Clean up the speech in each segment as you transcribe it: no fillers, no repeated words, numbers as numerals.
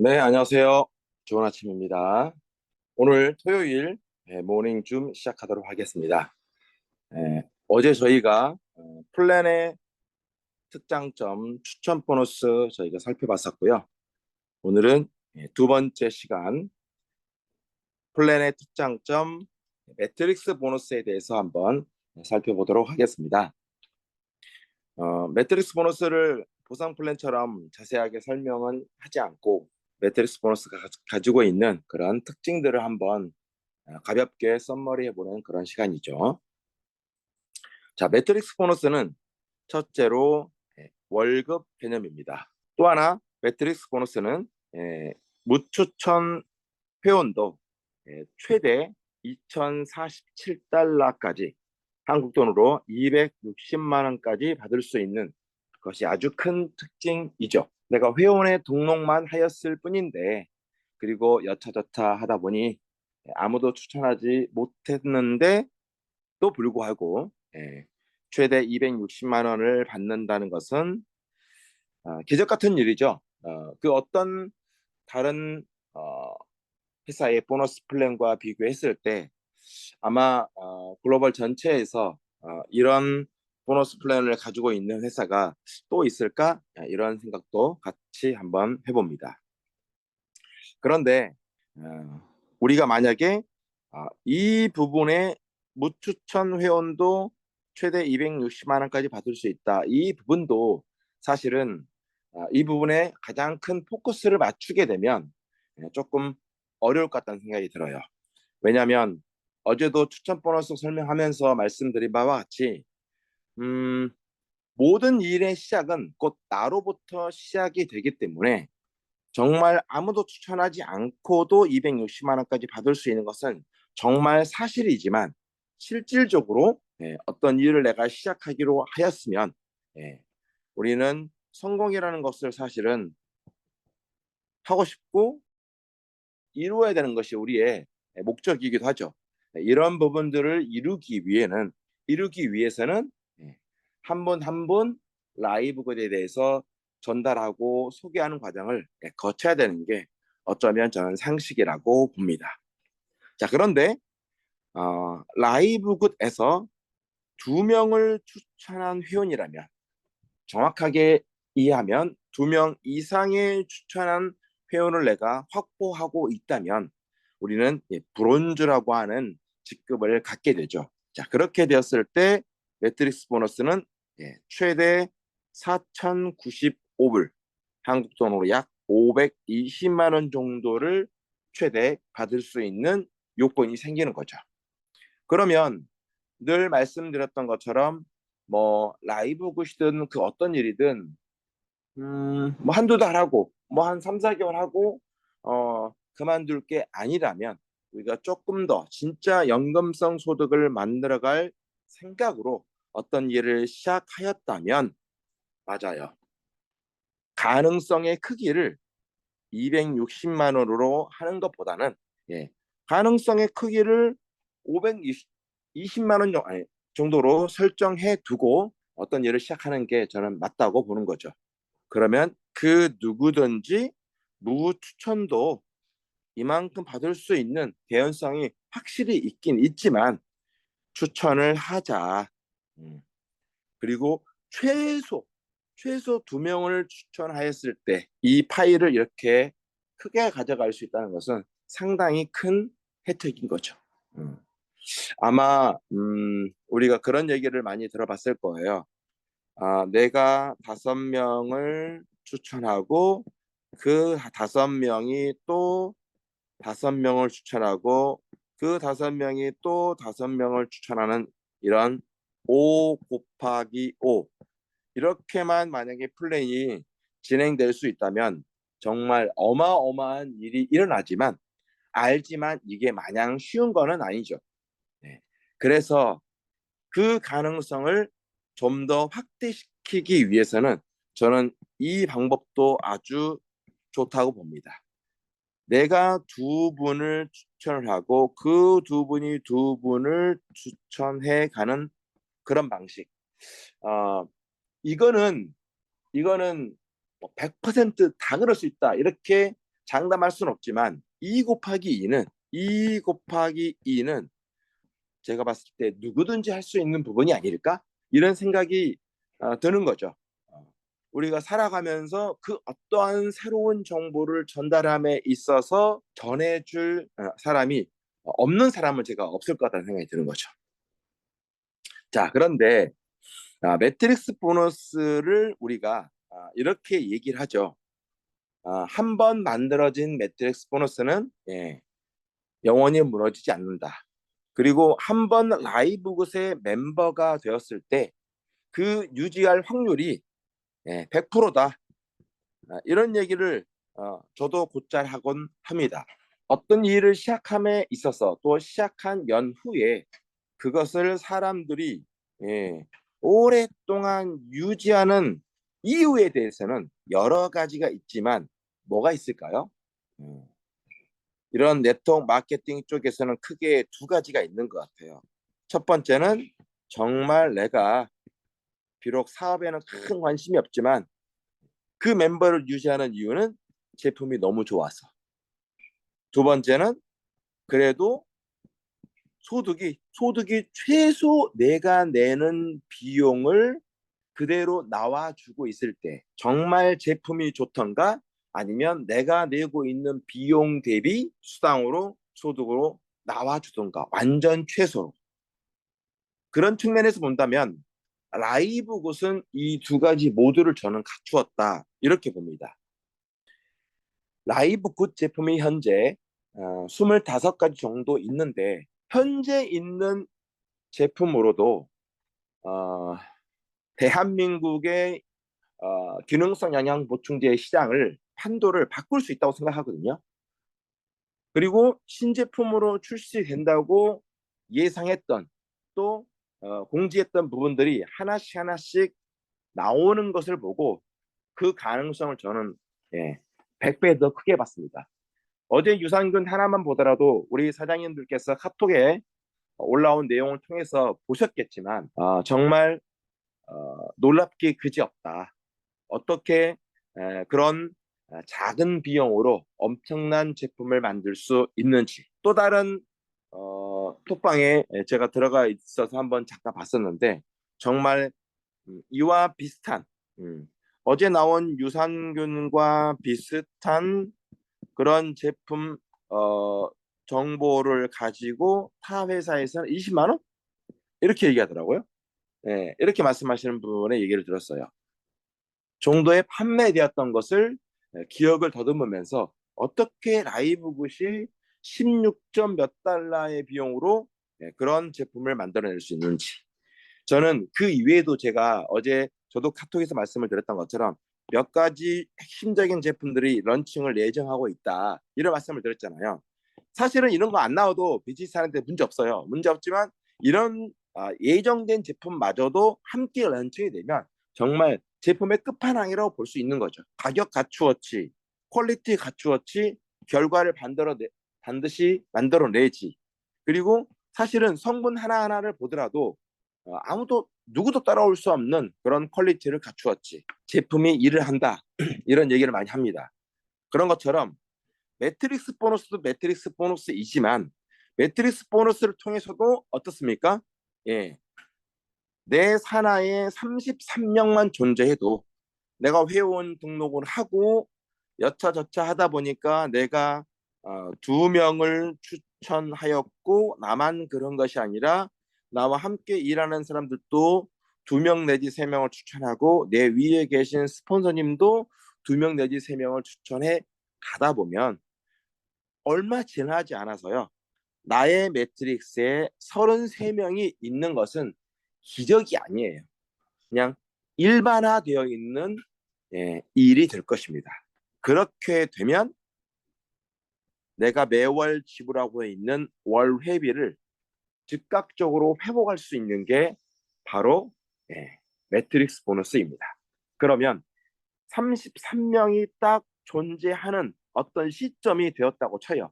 네, 안녕하세요. 좋은 아침입니다. 오늘 토요일 모닝 줌 시작하도록 하겠습니다. 어제 저희가 플랜의 특장점 추천 보너스 저희가 살펴봤었고요. 오늘은 두 번째 시간 플랜의 특장점 매트릭스 보너스에 대해서 한번 살펴보도록 하겠습니다. 매트릭스 보너스를 보상 플랜처럼 자세하게 설명은 하지 않고 매트릭스 보너스가 가지고 있는 그런 특징들을 한번 가볍게 썸머리 해보는 그런 시간이죠. 자, 매트릭스 보너스는 첫째로 월급 개념입니다. 또 하나 매트릭스 보너스는 무추천 회원도 최대 2,047달러까지 한국 돈으로 260만 원까지 받을 수 있는 것이 아주 큰 특징이죠. 내가 회원에 등록만 하였을 뿐인데 그리고 여차저차 하다 보니 아무도 추천하지 못했는데 또 불구하고 최대 260만 원을 받는다는 것은 기적 같은 일이죠. 그 어떤 다른 회사의 보너스 플랜과 비교했을 때 아마 글로벌 전체에서 이런 보너스 플랜을 가지고 있는 회사가 또 있을까? 이런 생각도 같이 한번 해봅니다. 그런데 우리가 만약에 이 부분에 무추천 회원도 최대 260만 원까지 받을 수 있다. 이 부분도 사실은 이 부분에 가장 큰 포커스를 맞추게 되면 조금 어려울 것 같다는 생각이 들어요. 왜냐하면 어제도 추천 보너스 설명하면서 말씀드린 바와 같이 음, 모든 일의 시작은 곧 나로부터 시작이 되기 때문에 정말 아무도 추천하지 않고도 260만 원까지 받을 수 있는 것은 정말 사실이지만 실질적으로 어떤 일을 내가 시작하기로 하였으면 우리는 성공이라는 것을 사실은 하고 싶고 이루어야 되는 것이 우리의 목적이기도 하죠. 이런 부분들을 이루기 위해서는 한 분 한 분 라이브 글에 대해서 전달하고 소개하는 과정을 거쳐야 되는 게 어쩌면 저는 상식이라고 봅니다. 자, 그런데 라이브 굿에서 두 명을 추천한 회원이라면 정확하게 이해하면 두 명 이상의 추천한 회원을 내가 확보하고 있다면 우리는 브론즈라고 하는 직급을 갖게 되죠. 자, 그렇게 되었을 때 매트릭스 보너스는 최대 4,095불, 한국 돈으로 약 520만 원 정도를 최대 받을 수 있는 요건이 생기는 거죠. 그러면 늘 말씀드렸던 것처럼 뭐 라이브 굿이든 그 어떤 일이든 뭐 한두 달 하고 뭐 한 3, 4개월 하고 그만둘 게 아니라면 우리가 조금 더 진짜 연금성 소득을 만들어갈 생각으로 어떤 일을 시작하였다면 맞아요. 가능성의 크기를 260만 원으로 하는 것보다는 가능성의 크기를 520만 원 정도로 설정해 두고 어떤 일을 시작하는 게 저는 맞다고 보는 거죠. 그러면 그 누구든지 무추천도 이만큼 받을 수 있는 개연성이 확실히 있긴 있지만 추천을 하자. 음. 그리고 최소 두 명을 추천하였을 때 이 파일을 이렇게 크게 가져갈 수 있다는 것은 상당히 큰 혜택인 거죠. 음. 아마 우리가 그런 얘기를 많이 들어봤을 거예요. 내가 5명을 추천하고 그 5명이 또 5명을 추천하고 그 5명이 또 5명을 추천하는 이런 5 곱하기 5 이렇게만 만약에 플랜이 진행될 수 있다면 정말 어마어마한 일이 일어나지만 알지만 이게 마냥 쉬운 거는 아니죠. 네. 그래서 그 가능성을 좀 더 확대시키기 위해서는 저는 이 방법도 아주 좋다고 봅니다. 내가 두 분을 추천을 하고 그 두 분이 두 분을 추천해 가는 그런 방식. 어, 이거는 100%다 그럴 수 있다. 이렇게 장담할 수는 없지만 2 곱하기 2는 제가 봤을 때 누구든지 할 수 있는 부분이 아닐까? 이런 생각이 드는 거죠. 우리가 살아가면서 그 어떠한 새로운 정보를 전달함에 있어서 전해줄 사람이 없는 사람은 제가 없을 것 같다는 생각이 드는 거죠. 자, 그런데 매트릭스 보너스를 우리가 이렇게 얘기를 하죠. 한 번 만들어진 매트릭스 보너스는 영원히 무너지지 않는다. 그리고 한 번 라이브굿의 멤버가 되었을 때 그 유지할 확률이 100%다. 이런 얘기를 저도 곧잘 하곤 합니다. 어떤 일을 시작함에 있어서 또 시작한 연후에 그것을 사람들이 오랫동안 유지하는 이유에 대해서는 여러 가지가 있지만 뭐가 있을까요? 이런 네트워크 마케팅 쪽에서는 크게 2가지가 있는 것 같아요. 첫 번째는 정말 내가 비록 사업에는 큰 관심이 없지만 그 멤버를 유지하는 이유는 제품이 너무 좋아서. 2번째는 그래도 소득이 최소 내가 내는 비용을 그대로 나와주고 있을 때 정말 제품이 좋던가 아니면 내가 내고 있는 비용 대비 수당으로 소득으로 나와주던가 완전 최소로. 그런 측면에서 본다면 라이브 굿은 이 2가지 모두를 저는 갖추었다 이렇게 봅니다. 라이브 굿 제품이 현재 25가지 정도 있는데 현재 있는 제품으로도 대한민국의 기능성 영양 보충제 시장을 판도를 바꿀 수 있다고 생각하거든요. 그리고 신제품으로 출시된다고 예상했던 또 공지했던 부분들이 하나씩 나오는 것을 보고 그 가능성을 저는 100배 더 크게 봤습니다. 어제 유산균 하나만 보더라도 우리 사장님들께서 카톡에 올라온 내용을 통해서 보셨겠지만 정말 놀랍게 그지없다. 어떻게 그런 작은 비용으로 엄청난 제품을 만들 수 있는지. 또 다른 톡방에 제가 들어가 있어서 한번 잠깐 봤었는데 정말 이와 비슷한 어제 나온 유산균과 비슷한 그런 제품 정보를 가지고 타 회사에서는 20만 원? 이렇게 얘기하더라고요. 이렇게 말씀하시는 분의 얘기를 들었어요. 정도에 판매되었던 것을 기억을 더듬으면서 어떻게 라이브굿이 16점 몇 달러의 비용으로 그런 제품을 만들어낼 수 있는지. 저는 그 이외에도 제가 어제 저도 카톡에서 말씀을 드렸던 것처럼 몇 가지 핵심적인 제품들이 런칭을 예정하고 있다. 이런 말씀을 드렸잖아요. 사실은 이런 거 안 나와도 비즈니스 하는데 문제 없어요. 문제 없지만 이런 예정된 제품마저도 함께 런칭이 되면 정말 제품의 끝판왕이라고 볼 수 있는 거죠. 가격 갖추었지, 퀄리티 갖추었지, 결과를 반드시 만들어내지. 그리고 사실은 성분 하나하나를 보더라도 아무도 누구도 따라올 수 없는 그런 퀄리티를 갖추었지. 제품이 일을 한다. 이런 얘기를 많이 합니다. 그런 것처럼 매트릭스 보너스도 매트릭스 보너스이지만 매트릭스 보너스를 통해서도 어떻습니까? 내 산하에 33명만 존재해도 내가 회원 등록을 하고 여차저차 하다 보니까 내가 2명을 추천하였고 나만 그런 것이 아니라 나와 함께 일하는 사람들도 2명 내지 3명을 추천하고 내 위에 계신 스폰서님도 2명 내지 3명을 추천해 가다 보면 얼마 지나지 않아서요. 나의 매트릭스에 33명이 있는 것은 기적이 아니에요. 그냥 일반화되어 있는 일이 될 것입니다. 그렇게 되면 내가 매월 지불하고 있는 월 회비를 즉각적으로 회복할 수 있는 게 바로 매트릭스 보너스입니다. 그러면 33명이 딱 존재하는 어떤 시점이 되었다고 쳐요.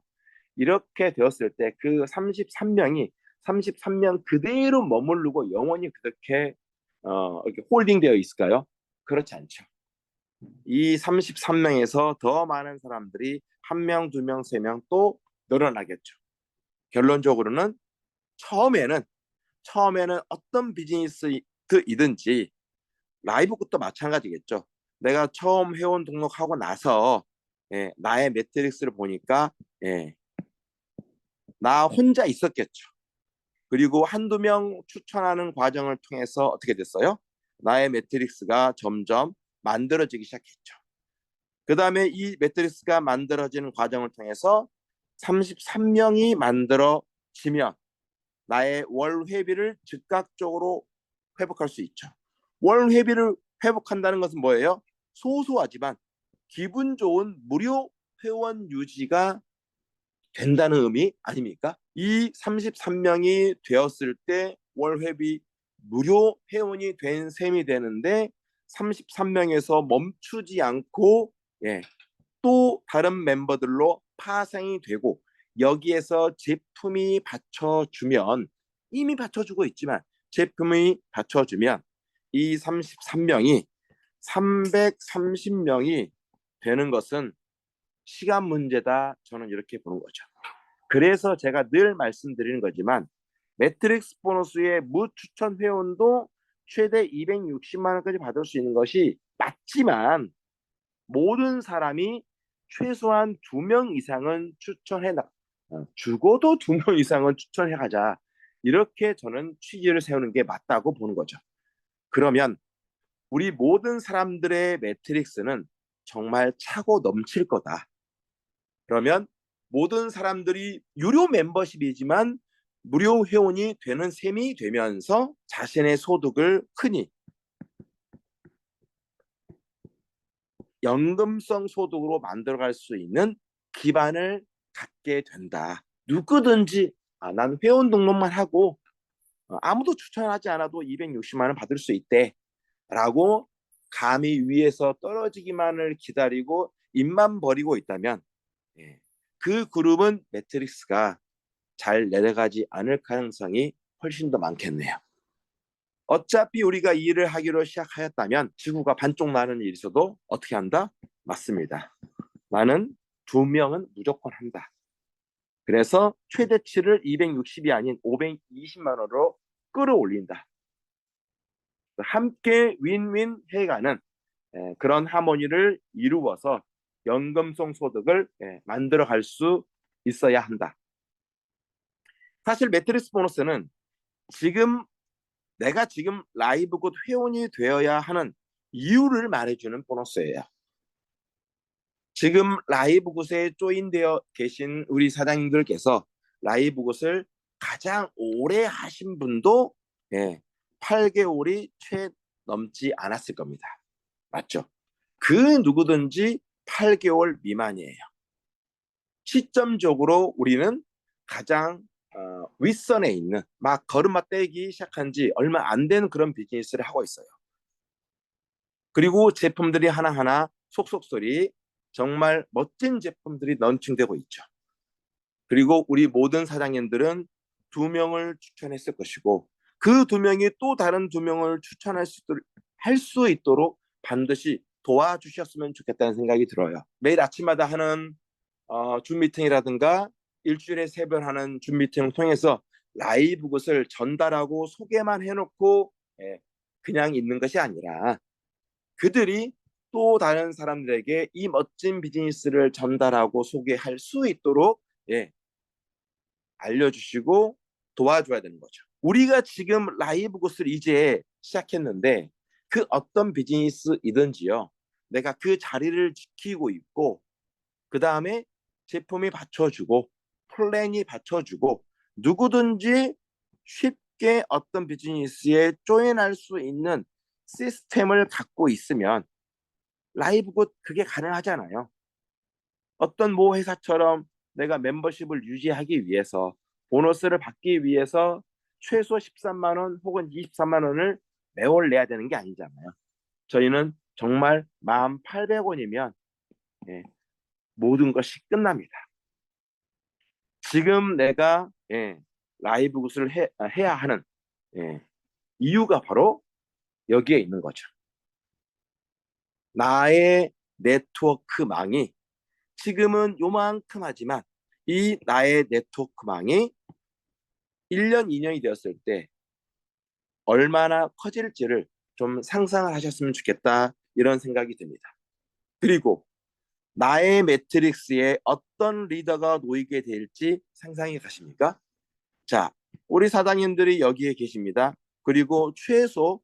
이렇게 되었을 때 그 33명이 33명 그대로 머무르고 영원히 그렇게 이렇게 홀딩되어 있을까요? 그렇지 않죠. 이 33명에서 더 많은 사람들이 한 명, 두 명, 세 명 또 늘어나겠죠. 결론적으로는 처음에는 어떤 비즈니스이든지 라이브 것도 마찬가지겠죠. 내가 처음 회원 등록하고 나서 나의 매트릭스를 보니까 나 혼자 있었겠죠. 그리고 한두 명 추천하는 과정을 통해서 어떻게 됐어요? 나의 매트릭스가 점점 만들어지기 시작했죠. 그 다음에 이 매트릭스가 만들어지는 과정을 통해서 33명이 만들어지면 나의 월 회비를 즉각적으로 회복할 수 있죠. 월 회비를 회복한다는 것은 뭐예요? 소소하지만 기분 좋은 무료 회원 유지가 된다는 의미 아닙니까? 이 33명이 되었을 때 월 회비 무료 회원이 된 셈이 되는데 33명에서 멈추지 않고 또 다른 멤버들로 파생이 되고 여기에서 제품이 받쳐주면 이미 받쳐주고 있지만 제품이 받쳐주면 이 33명이 330명이 되는 것은 시간 문제다. 저는 이렇게 보는 거죠. 그래서 제가 늘 말씀드리는 거지만 매트릭스 보너스의 무추천 회원도 최대 260만 원까지 받을 수 있는 것이 맞지만 모든 사람이 최소한 2명 이상은 죽어도 2명 이상은 추천해 가자. 이렇게 저는 취지를 세우는 게 맞다고 보는 거죠. 그러면 우리 모든 사람들의 매트릭스는 정말 차고 넘칠 거다. 그러면 모든 사람들이 유료 멤버십이지만 무료 회원이 되는 셈이 되면서 자신의 소득을 흔히 연금성 소득으로 만들어갈 수 있는 기반을 갖게 된다. 누구든지 난 회원 등록만 하고 아무도 추천하지 않아도 260만 원 받을 수 있대 라고 감히 위에서 떨어지기만을 기다리고 입만 버리고 있다면 그 그룹은 매트릭스가 잘 내려가지 않을 가능성이 훨씬 더 많겠네요. 어차피 우리가 이 일을 하기로 시작하였다면 지구가 반쪽 나는 일이 있어도 어떻게 한다? 맞습니다. 나는 2명은 무조건 한다. 그래서 최대치를 260이 아닌 520만 원으로 끌어올린다. 함께 윈윈 해가는 그런 하모니를 이루어서 연금성 소득을 만들어 갈 수 있어야 한다. 사실 매트릭스 보너스는 내가 지금 라이브굿 회원이 되어야 하는 이유를 말해주는 보너스예요. 지금 라이브굿에 조인되어 계신 우리 사장님들께서 라이브굿을 가장 오래 하신 분도 8개월이 채 넘지 않았을 겁니다. 맞죠? 그 누구든지 8개월 미만이에요. 시점적으로 우리는 가장 윗선에 있는 막 걸음마 떼기 시작한 지 얼마 안 된 그런 비즈니스를 하고 있어요. 그리고 제품들이 하나하나 속속소리 정말 멋진 제품들이 런칭되고 있죠. 그리고 우리 모든 사장님들은 2명을 추천했을 것이고 그 2명이 또 다른 2명을 추천할 수 있도록 반드시 도와주셨으면 좋겠다는 생각이 들어요. 매일 아침마다 하는 줌 미팅이라든가 일주일에 3번 하는 줌 미팅을 통해서 라이브 것을 전달하고 소개만 해놓고 그냥 있는 것이 아니라 그들이 또 다른 사람들에게 이 멋진 비즈니스를 전달하고 소개할 수 있도록 알려주시고 도와줘야 되는 거죠. 우리가 지금 라이브 것을 이제 시작했는데 그 어떤 비즈니스이든지요. 내가 그 자리를 지키고 있고 그 다음에 제품이 받쳐주고 플랜이 받쳐주고 누구든지 쉽게 어떤 비즈니스에 조인할 수 있는 시스템을 갖고 있으면 라이브 곧 그게 가능하잖아요. 어떤 모 회사처럼 내가 멤버십을 유지하기 위해서 보너스를 받기 위해서 최소 13만 원 혹은 23만 원을 매월 내야 되는 게 아니잖아요. 저희는 정말 1,800원이면 모든 것이 끝납니다. 지금 내가 라이브 굿을 해야 하는 이유가 바로 여기에 있는 거죠. 나의 네트워크망이 지금은 요만큼 하지만 이 나의 네트워크망이 1년, 2년이 되었을 때 얼마나 커질지를 좀 상상을 하셨으면 좋겠다 이런 생각이 듭니다. 그리고 나의 매트릭스에 어떤 리더가 놓이게 될지 상상이 가십니까? 자, 우리 사장님들이 여기에 계십니다. 그리고 최소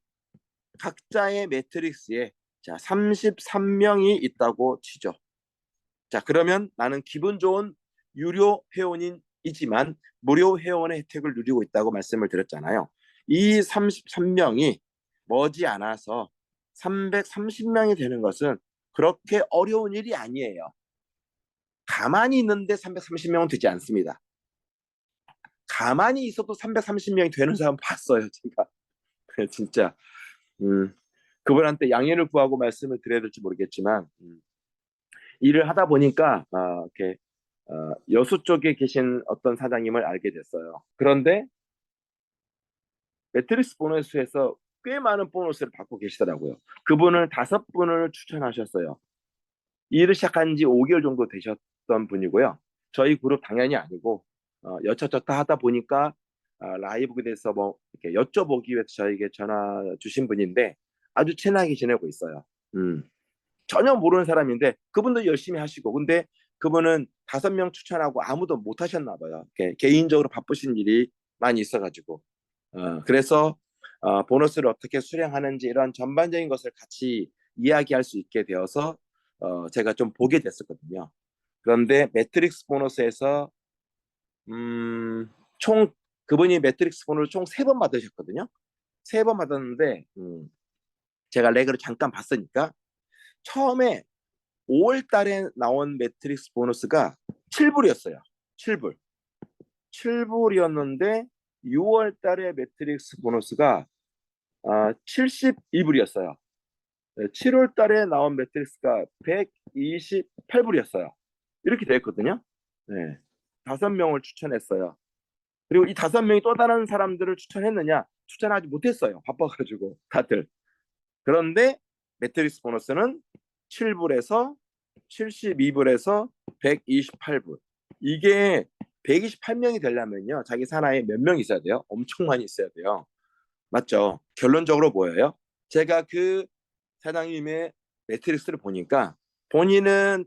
각자의 매트릭스에 자, 33명이 있다고 치죠. 자, 그러면 나는 기분 좋은 유료 회원이지만 무료 회원의 혜택을 누리고 있다고 말씀을 드렸잖아요. 이 33명이 머지않아서 330명이 되는 것은 그렇게 어려운 일이 아니에요. 가만히 있는데 330명은 되지 않습니다. 가만히 있어도 330명이 되는 사람 봤어요, 제가. 진짜. 그분한테 양해를 구하고 말씀을 드려야 될지 모르겠지만, 일을 하다 보니까, 이렇게, 여수 쪽에 계신 어떤 사장님을 알게 됐어요. 그런데, 매트릭스 보너스에서 꽤 많은 보너스를 받고 계시더라고요. 그분을 5분을 추천하셨어요. 일을 시작한 지 5개월 정도 되셨던 분이고요. 저희 그룹 당연히 아니고 여차저차 하다 보니까 라이브에 대해서 뭐 이렇게 여쭤보기 위해서 저에게 전화 주신 분인데 아주 친하게 지내고 있어요. 전혀 모르는 사람인데 그분도 열심히 하시고 근데 그분은 5명 추천하고 아무도 못 하셨나 봐요. 개인적으로 바쁘신 일이 많이 있어가지고 그래서 보너스를 어떻게 수령하는지 이런 전반적인 것을 같이 이야기할 수 있게 되어서 제가 좀 보게 됐었거든요. 그런데 매트릭스 보너스에서 총 그분이 매트릭스 보너스를 총 3번 받으셨거든요. 3번 받았는데 제가 레그를 잠깐 봤으니까 처음에 5월 달에 나온 매트릭스 보너스가 7불이었어요. 7불. 7불이었는데 6월 달에 매트릭스 보너스가 72불이었어요. 7월 달에 나온 매트릭스가 128불이었어요. 이렇게 되었거든요. 네. 5명을 추천했어요. 그리고 이 5명이 또 다른 사람들을 추천했느냐? 추천하지 못했어요. 바빠가지고 다들. 그런데 매트릭스 보너스는 7불에서 72불에서 128불. 이게 128명이 되려면요. 자기 산하에 몇 명 있어야 돼요? 엄청 많이 있어야 돼요. 맞죠? 결론적으로 뭐예요? 제가 그 사장님의 매트릭스를 보니까 본인은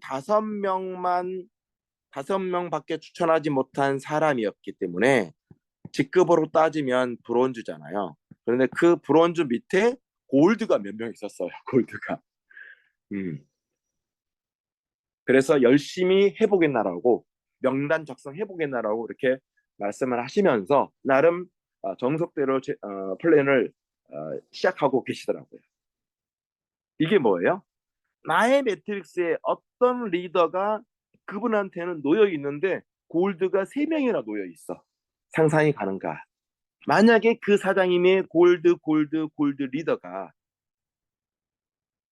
5명밖에 추천하지 못한 사람이었기 때문에 직급으로 따지면 브론즈잖아요. 그런데 그 브론즈 밑에 골드가 몇 명 있었어요. 골드가. 그래서 열심히 해보겠나라고 명단 작성해보겠나라고 이렇게 말씀을 하시면서 나름 정석대로 플랜을 시작하고 계시더라고요. 이게 뭐예요? 나의 매트릭스에 어떤 리더가 그분한테는 놓여 있는데 골드가 3명이나 놓여 있어. 상상이 가는가? 만약에 그 사장님의 골드 리더가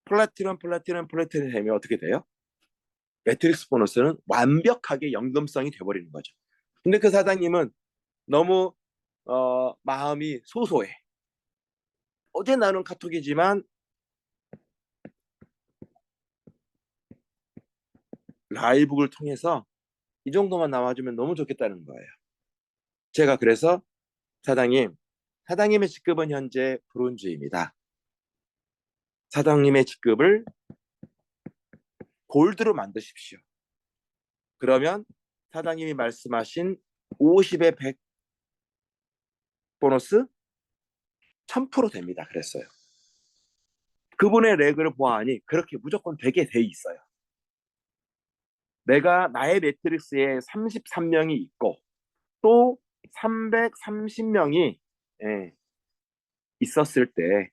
플래티넘 되면 어떻게 돼요? 매트릭스 보너스는 완벽하게 연금성이 돼버리는 거죠. 근데 그 사장님은 너무 마음이 소소해. 어제 나눈 카톡이지만 라이브를 통해서 이 정도만 나와주면 너무 좋겠다는 거예요. 제가 그래서 사장님의 직급은 현재 브론즈입니다. 사장님의 직급을 골드로 만드십시오. 그러면 사장님이 말씀하신 50의 100 보너스 1000% 됩니다. 그랬어요. 그분의 레그를 보아하니 그렇게 무조건 되게 돼 있어요. 내가 나의 매트릭스에 33명이 있고 또 330명이 있었을 때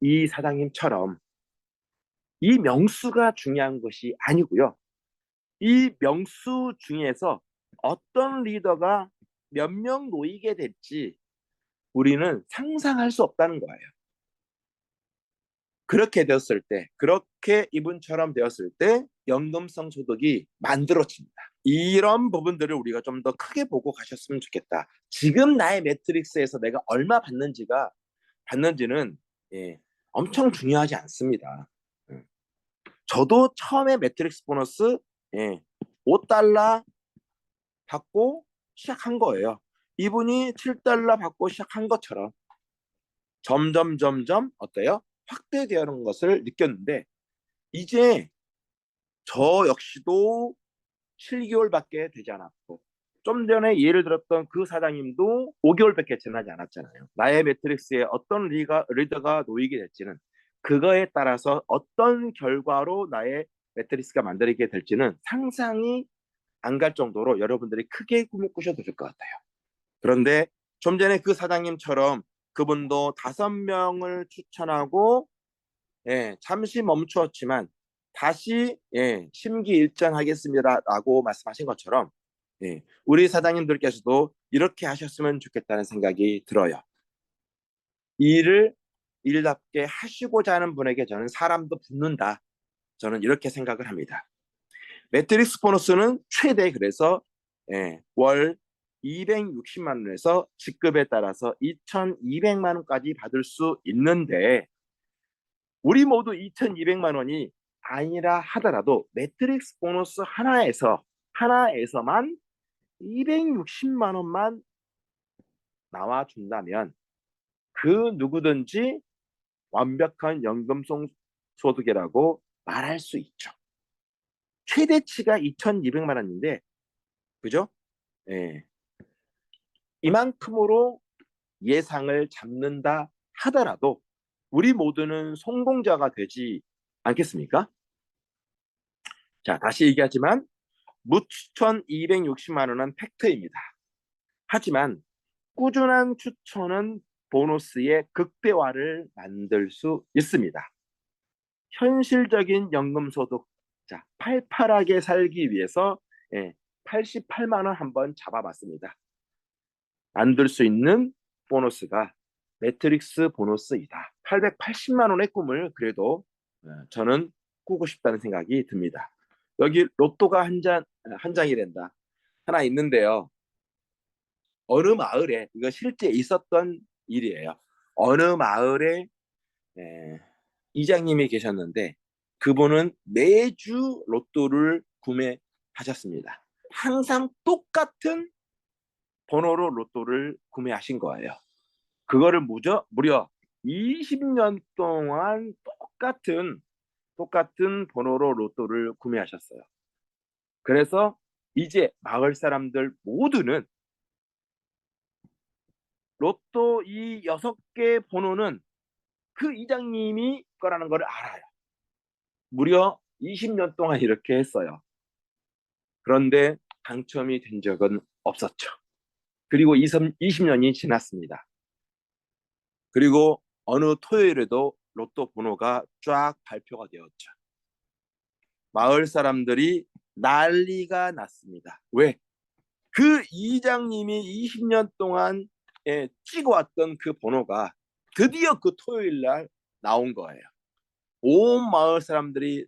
이 사장님처럼 이 명수가 중요한 것이 아니고요. 이 명수 중에서 어떤 리더가 몇 명 놓이게 될지 우리는 상상할 수 없다는 거예요. 그렇게 되었을 때, 그렇게 이분처럼 되었을 때 연금성 소득이 만들어집니다. 이런 부분들을 우리가 좀 더 크게 보고 가셨으면 좋겠다. 지금 나의 매트릭스에서 내가 얼마 받는지는 엄청 중요하지 않습니다. 저도 처음에 매트릭스 보너스 예, 5달러 받고 시작한 거예요. 이분이 7달러 받고 시작한 것처럼 점점 어때요? 확대되는 것을 느꼈는데 이제 저 역시도 7개월밖에 되지 않았고 좀 전에 예를 들었던 그 사장님도 5개월밖에 지나지 않았잖아요. 나의 매트릭스에 어떤 리더가 놓이게 될지는 그거에 따라서 어떤 결과로 나의 매트릭스가 만들어지게 될지는 상상이 안 갈 정도로 여러분들이 크게 꿈을 꾸셔도 될 것 같아요. 그런데 좀 전에 그 사장님처럼 그분도 5명을 추천하고 잠시 멈추었지만 다시 심기일전하겠습니다라고 말씀하신 것처럼 우리 사장님들께서도 이렇게 하셨으면 좋겠다는 생각이 들어요. 일을 일답게 하시고자 하는 분에게 저는 사람도 붙는다. 저는 이렇게 생각을 합니다. 매트릭스 보너스는 최대 그래서 월 260만 원에서 직급에 따라서 2,200만 원까지 받을 수 있는데 우리 모두 2,200만 원이 아니라 하더라도 매트릭스 보너스 하나에서만 260만 원만 나와준다면 그 누구든지 완벽한 연금 소득이라고 말할 수 있죠. 최대치가 2,200만 원인데, 그죠? 예. 이만큼으로 예상을 잡는다 하더라도 우리 모두는 성공자가 되지 않겠습니까? 자, 다시 얘기하지만 무추천 260만 원은 팩트입니다. 하지만 꾸준한 추천은 보너스의 극대화를 만들 수 있습니다. 현실적인 연금소득, 자, 팔팔하게 살기 위해서 88만 원 한번 잡아봤습니다. 만들 수 있는 보너스가 매트릭스 보너스이다. 880만 원의 꿈을 그래도 저는 꾸고 싶다는 생각이 듭니다. 여기 로또가 한 장이란다. 하나 있는데요. 어느 마을에 이거 실제 있었던 일이에요. 어느 마을에 이장님이 계셨는데 그분은 매주 로또를 구매하셨습니다. 항상 똑같은 번호로 로또를 구매하신 거예요. 그거를 무려 20년 동안 똑같은 번호로 로또를 구매하셨어요. 그래서 이제 마을 사람들 모두는 로또 이 6개 번호는 그 이장님이 거라는 걸 알아요. 무려 20년 동안 이렇게 했어요. 그런데 당첨이 된 적은 없었죠. 그리고 20년이 지났습니다. 그리고 어느 토요일에도 로또 번호가 쫙 발표가 되었죠. 마을 사람들이 난리가 났습니다. 왜? 그 이장님이 20년 동안 찍어왔던 그 번호가 드디어 그 토요일 날 나온 거예요. 온 마을 사람들이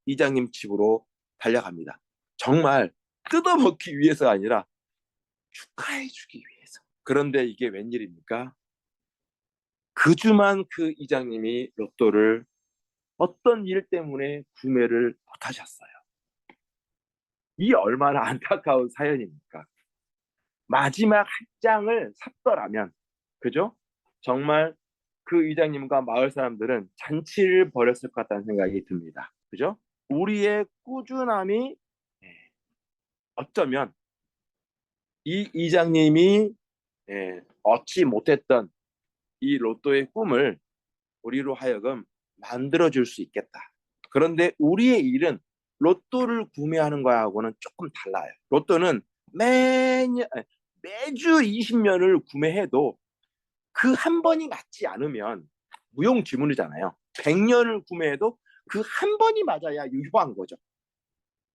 이장님 집으로 달려갑니다. 정말 뜯어먹기 위해서가 아니라 축하해주기 위해서. 그런데 이게 웬일입니까? 그 주만 그 이장님이 로또를 어떤 일 때문에 구매를 못하셨어요. 이 얼마나 안타까운 사연입니까? 마지막 한 장을 샀더라면, 그죠? 정말 그 이장님과 마을 사람들은 잔치를 벌였을 것 같다는 생각이 듭니다. 그죠? 우리의 꾸준함이 어쩌면 이 이장님이 얻지 못했던 이 로또의 꿈을 우리로 하여금 만들어줄 수 있겠다. 그런데 우리의 일은 로또를 구매하는 거하고는 조금 달라요. 로또는 매주 20년을 구매해도 그 한 번이 맞지 않으면 무용지물이잖아요. 100년을 구매해도 그 한 번이 맞아야 유효한 거죠.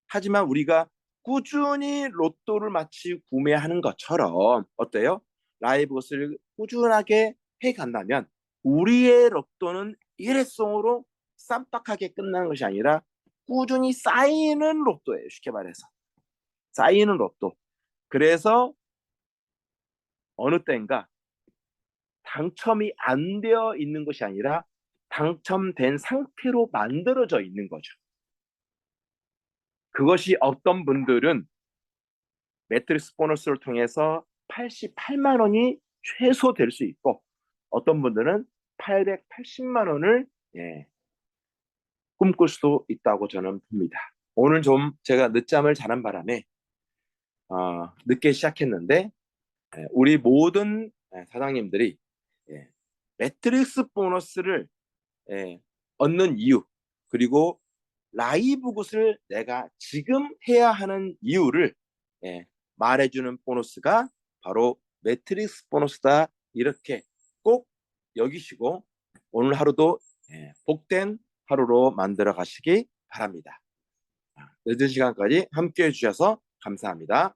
하지만 우리가 꾸준히 로또를 마치 구매하는 것처럼 어때요? 라이브것을 꾸준하게 해간다면 우리의 로또는 일회성으로 쌈박하게 끝나는 것이 아니라 꾸준히 쌓이는 로또예요. 쉽게 말해서 쌓이는 로또. 그래서 어느 때인가 당첨이 안 되어 있는 것이 아니라 당첨된 상태로 만들어져 있는 거죠. 그것이 없던 분들은 매트릭스 보너스를 통해서 88만 원이 최소 될 수 있고, 어떤 분들은 880만 원을 꿈꿀 수도 있다고 저는 봅니다. 오늘 좀 제가 늦잠을 자는 바람에 늦게 시작했는데, 우리 모든 사장님들이 매트릭스 보너스를 얻는 이유, 그리고 라이브 굿을 내가 지금 해야 하는 이유를 말해주는 보너스가 바로 매트릭스 보너스다, 이렇게 꼭 여기시고 오늘 하루도 복된 하루로 만들어 가시기 바랍니다. 늦은 시간까지 함께 해주셔서 감사합니다.